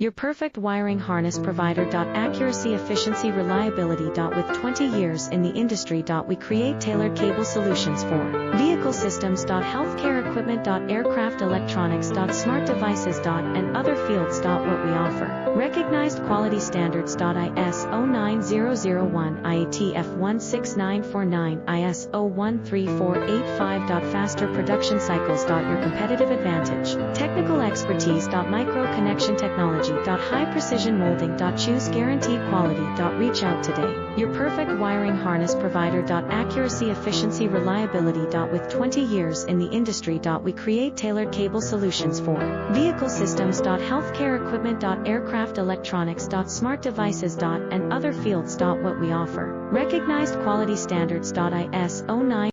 Your perfect wiring harness provider. Accuracy, efficiency, reliability. With 20 years in the industry. We create tailored cable solutions for vehicle systems. Healthcare equipment. Aircraft electronics. Smart devices. And other fields. What we offer. Recognized quality standards. ISO 9001, IATF 16949, ISO 13485. Faster production cycles. Your competitive advantage. Technical expertise. Micro connection technology. High precision molding. Choose guaranteed quality. Reach out today. Your perfect wiring harness provider. Accuracy, efficiency, reliability. With 20 years in the industry. We create tailored cable solutions for vehicle systems. Healthcare equipment. Aircraft electronics. Smart devices. And other fields. What we offer. Recognized quality standards. ISO 9